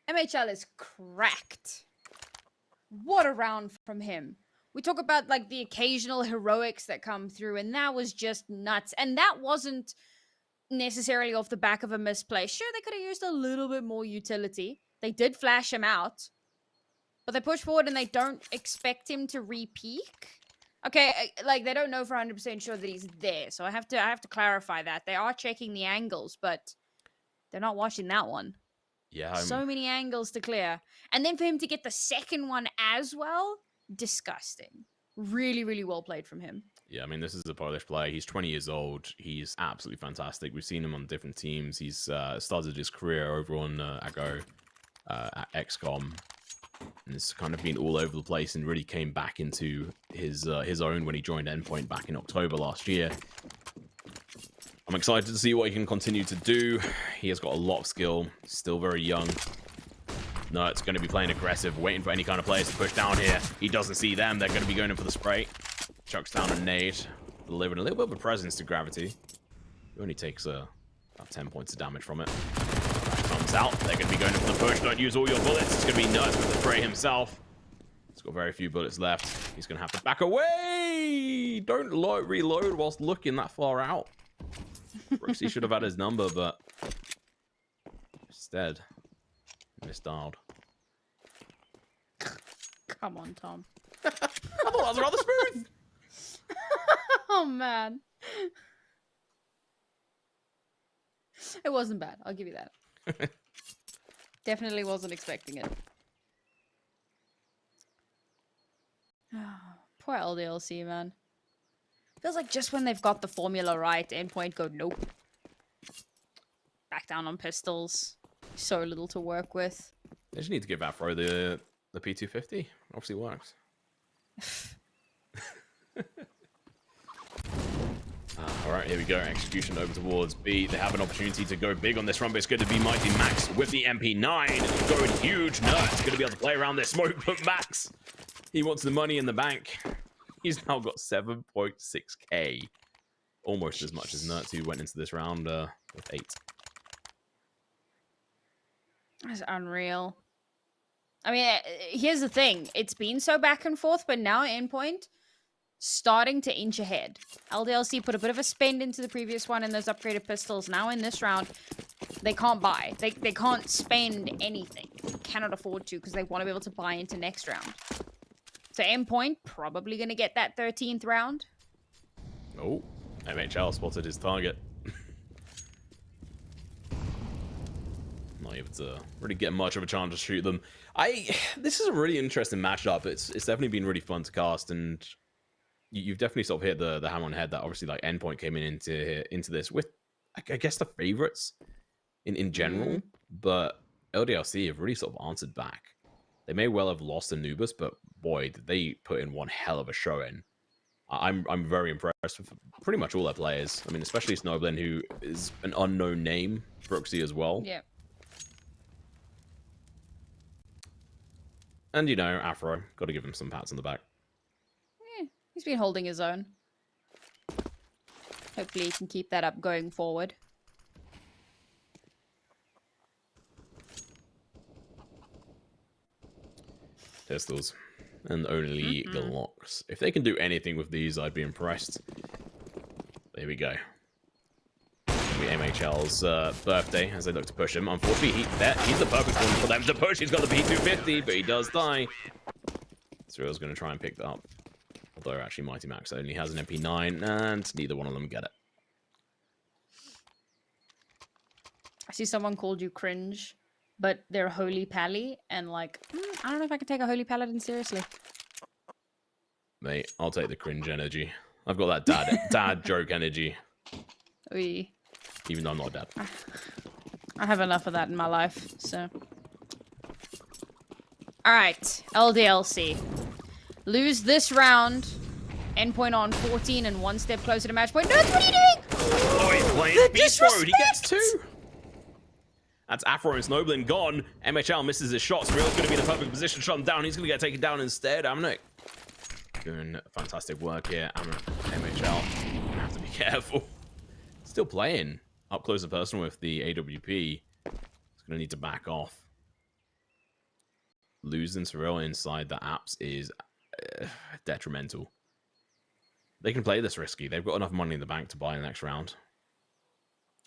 MHL is cracked. What a round from him. We talk about like the occasional heroics that come through, and that was just nuts. And that wasn't necessarily off the back of a misplay. Sure, they could have used a little bit more utility. They did flash him out, but they push forward and they don't expect him to re-peek. Okay, like they don't know for 100% sure that he's there. So I have to clarify that. They are checking the angles, but they're not watching that one. Yeah, so many angles to clear. And then for him to get the second one as well, disgusting. Really, really well played from him. Yeah, I mean, this is a Polish player. He's 20 years old. He's absolutely fantastic. We've seen him on different teams. He's started his career over on Ago at XCOM. And it's kind of been all over the place and really came back into his own when he joined Endpoint back in October last year. I'm excited to see what he can continue to do. He has got a lot of skill. Still very young. No, it's going to be playing aggressive, waiting for any kind of players to push down here. He doesn't see them. They're going to be going in for the spray. Chucks down a nade, delivering a little bit of a presence to Gravity. He only takes about 10 points of damage from it. Flash comes Nerds out. They're going to be going for the push. Don't use all your bullets. It's going to be Nerds with the spray himself. He's got very few bullets left. He's going to have to back away. Don't reload whilst looking that far out. Brooksy should have had his number, but instead, misdialed. Come on, Tom. I thought that was rather smooth. Oh, man. It wasn't bad. I'll give you that. Definitely wasn't expecting it. Poor LDLC, man. Feels like just when they've got the formula right, Endpoint go, nope. Back down on pistols. So little to work with. They just need to give Afro the P250. Obviously works. All right, here we go. Execution over towards B. They have an opportunity to go big on this run, but it's going to be MightyMax with the MP9. Going huge. Nerds going to be able to play around this smoke, but Max, he wants the money in the bank. He's now got 7.6k. Almost as much as Nerds, who went into this round with 8. That's unreal. I mean, here's the thing. It's been so back and forth, but now Endpoint starting to inch ahead. LDLC put a bit of a spend into the previous one in those upgraded pistols. Now in this round, they can't buy. They can't spend anything. They cannot afford to because they want to be able to buy into next round. So Endpoint probably going to get that 13th round. Oh, MHL spotted his target. Not able to really get much of a chance to shoot them. This is a really interesting matchup. It's definitely been really fun to cast, and you've definitely sort of hit the hammer on the head that obviously like Endpoint came into this with, I guess, the favorites in general, but LDLC have really sort of answered back. They may well have lost Anubis, but boy, did they put in one hell of a showing. I'm very impressed with pretty much all their players. I mean, especially Snowblin, who is an unknown name, Brooksy as well. Yeah. And, you know, Afro, got to give him some pats on the back. Yeah, he's been holding his own. Hopefully he can keep that up going forward. Pistols. And only Glocks. If they can do anything with these, I'd be impressed. There we go. MHL's birthday as they look to push him. Unfortunately, he's the perfect one for them to push. He's got the P250, but he does die. Cyril's going to try and pick that up. Although, actually, MightyMax only has an MP9, and neither one of them get it. I see someone called you cringe, but they're Holy Pally, and like, I don't know if I can take a Holy Paladin seriously. Mate, I'll take the cringe energy. I've got that dad joke energy. Oy. Even though I'm not a dad. I have enough of that in my life, so. Alright, LDLC. Lose this round. Endpoint on 14 and one step closer to match point. Nerds, what are you doing? Oh, he's playing Beast Mode. He gets 2. That's Afro and Snowblin gone. MHL misses his shots. Real's going to be in the perfect position to shut him down. He's going to get taken down instead. Amnik doing fantastic work here. MHL gonna have to be careful. Still playing up close and personal with the AWP. He's going to need to back off. Losing Cyril inside the apps is detrimental. They can play this risky. They've got enough money in the bank to buy the next round.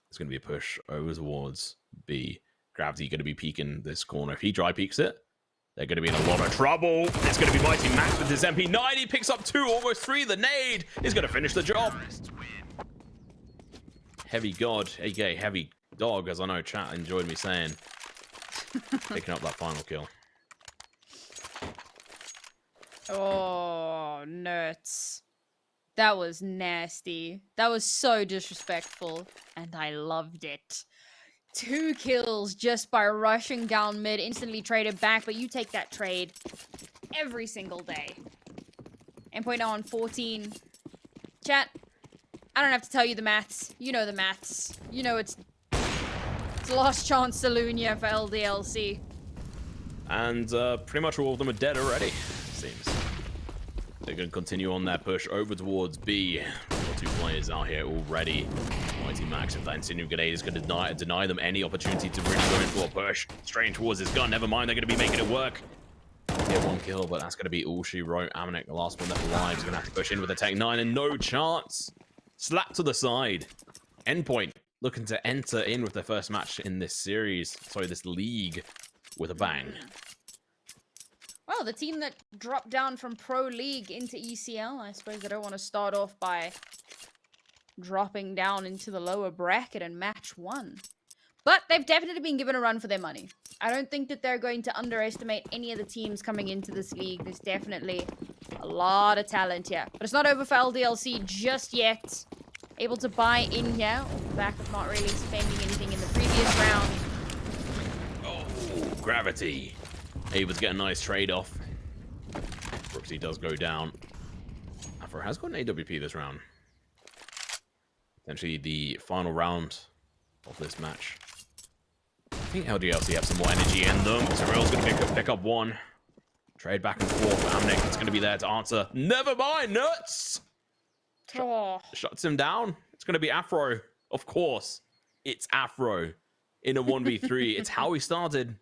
It's going to be a push over towards B. Gravity going to be peeking this corner. If he dry peeks it, they're going to be in a lot of trouble. It's going to be MightyMax with his MP9. He picks up 2, almost 3. The nade is going to finish the job. END.HeavyGoD, aka Heavy Dog, as I know chat enjoyed me saying. Picking up that final kill. Oh, nuts. That was nasty. That was so disrespectful, and I loved it. 2 kills just by rushing down mid, instantly traded back, but you take that trade every single day. Endpoint now on 14. Chat, I don't have to tell you the maths. You know the maths. You know it's last chance Salunia for LDLC. And pretty much all of them are dead already, seems. They're going to continue on their push over towards B. two players out here already. MiGHTYMAX, if that incendiary grenade is going to deny them any opportunity to really go in for a push. Straight towards his gun. Never mind, they're going to be making it work. Get one kill, but that's going to be all she wrote. END.MiGHTYMAX, the last one left alive, is going to have to push in with a Tech 9 and no chance. Slap to the side. Endpoint looking to enter in with their first match in this series, sorry, this league, with a bang. Well, the team that dropped down from Pro League into ECL, I suppose they don't want to start off by dropping down into the lower bracket in match 1. But they've definitely been given a run for their money. I don't think that they're going to underestimate any of the teams coming into this league. There's definitely a lot of talent here. But it's not over for LDLC just yet. Able to buy in here off the back of not really spending anything in the previous round. Oh, gravity. Able to get a nice trade-off. Brooksy does go down. Afro has got an AWP this round. Potentially the final round of this match. I think LDLC have some more energy in them. Cyril's going to pick up one. Trade back and forth. END.MiGHTYMAX is going to be there to answer. Never mind, nuts! Oh. Shuts him down. It's going to be Afro. Of course. It's Afro in a 1v3. It's how we started.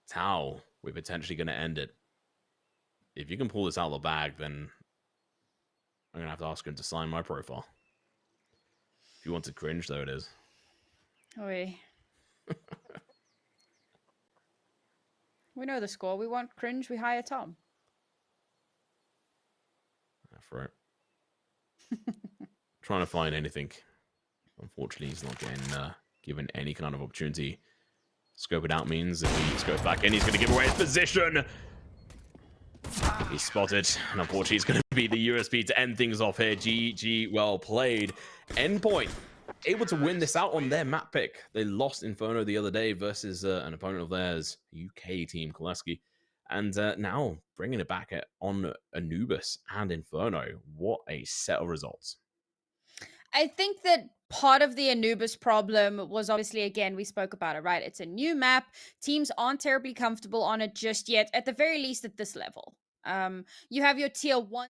It's how we're potentially going to end it. If you can pull this out of the bag, then I'm going to have to ask him to sign my profile. If you want to cringe, though, it is. Oi. We know the score. We want cringe, we hire Tom. Afro. Trying to find anything. Unfortunately, he's not getting given any kind of opportunity. Scope it out means if he scopes back in, he's going to give away his position. He's spotted, and unfortunately, it's going to be the USP to end things off here. GG, well played. Endpoint able to win this out on their map pick. They lost Inferno the other day versus an opponent of theirs, UK team, Koleski. And now bringing it back on Anubis and Inferno. What a set of results. I think that part of the Anubis problem was obviously, again, we spoke about it, right? It's a new map. Teams aren't terribly comfortable on it just yet, at the very least at this level. You have your tier 1